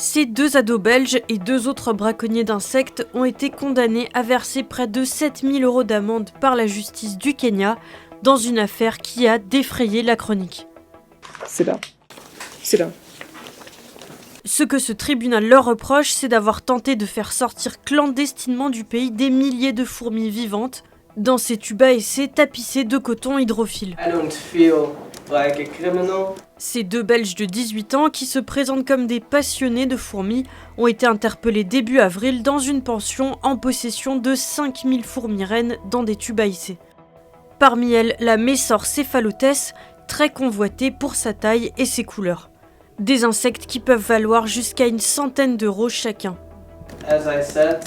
Ces 2 ados belges et 2 autres braconniers d'insectes ont été condamnés à verser près de 7 000 € d'amende par la justice du Kenya dans une affaire qui a défrayé la chronique. Sit down. Ce que ce tribunal leur reproche, c'est d'avoir tenté de faire sortir clandestinement du pays des milliers de fourmis vivantes dans ces tubes à essai tapissés de coton hydrophile. I don't feel like a criminal. Ces 2 Belges de 18 ans, qui se présentent comme des passionnés de fourmis, ont été interpellés début avril dans une pension en possession de 5000 fourmis reines dans des tubes à essai. Parmi elles, la Messor cephalotes, très convoitée pour sa taille et ses couleurs. Des insectes qui peuvent valoir jusqu'à une centaine d'euros chacun. As I said,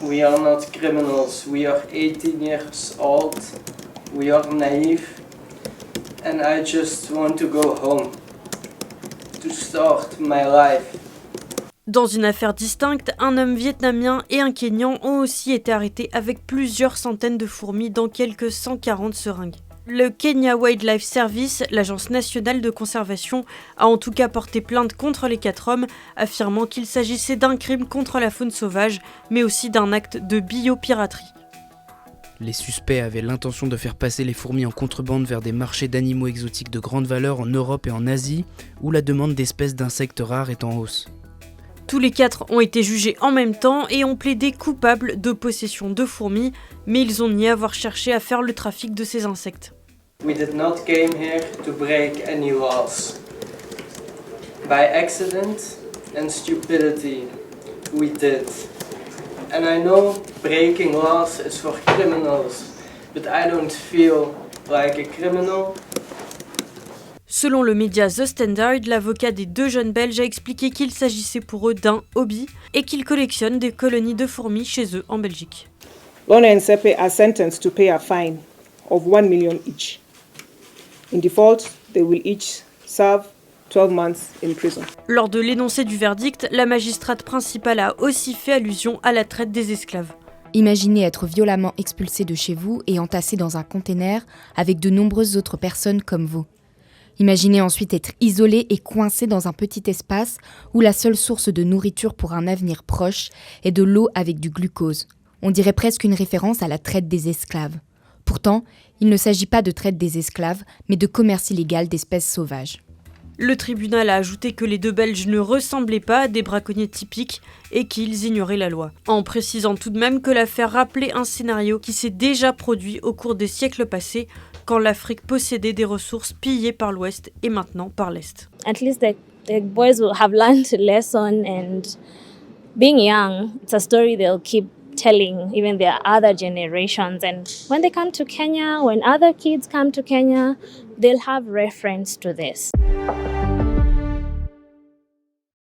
we are not criminals. We are 18 years old. We are naive. And I just want to go home. To start my life. Dans une affaire distincte, un homme vietnamien et un Kényan ont aussi été arrêtés avec plusieurs centaines de fourmis dans quelques 140 seringues. Le Kenya Wildlife Service, l'agence nationale de conservation, a en tout cas porté plainte contre les 4 hommes, affirmant qu'il s'agissait d'un crime contre la faune sauvage, mais aussi d'un acte de biopiraterie. Les suspects avaient l'intention de faire passer les fourmis en contrebande vers des marchés d'animaux exotiques de grande valeur en Europe et en Asie, où la demande d'espèces d'insectes rares est en hausse. Tous les 4 ont été jugés en même temps et ont plaidé coupables de possession de fourmis, mais ils ont nié avoir cherché à faire le trafic de ces insectes. We did not came here to break any laws. By accident and stupidity, we did. And I know breaking laws is for criminals, but I don't feel like a criminal. Selon le média The Standard, l'avocat des 2 jeunes Belges a expliqué qu'il s'agissait pour eux d'un hobby et qu'ils collectionnent des colonies de fourmis chez eux en Belgique. Lorna and Sepe are sentenced to pay a fine of 1 million each. In default, they will each serve 12 months in prison. Lors de l'énoncé du verdict, la magistrate principale a aussi fait allusion à la traite des esclaves. Imaginez être violemment expulsé de chez vous et entassé dans un container avec de nombreuses autres personnes comme vous. Imaginez ensuite être isolé et coincé dans un petit espace où la seule source de nourriture pour un avenir proche est de l'eau avec du glucose. On dirait presque une référence à la traite des esclaves. Pourtant, il ne s'agit pas de traite des esclaves, mais de commerce illégal d'espèces sauvages. Le tribunal a ajouté que les 2 Belges ne ressemblaient pas à des braconniers typiques et qu'ils ignoraient la loi, en précisant tout de même que l'affaire rappelait un scénario qui s'est déjà produit au cours des siècles passés, quand l'Afrique possédait des ressources pillées par l'Ouest et maintenant par l'Est. At least the boys will have learned a lesson, and being young, it's a story they'll keep telling even their other generations. And when they come to Kenya, when other kids come to Kenya, they'll have reference to this.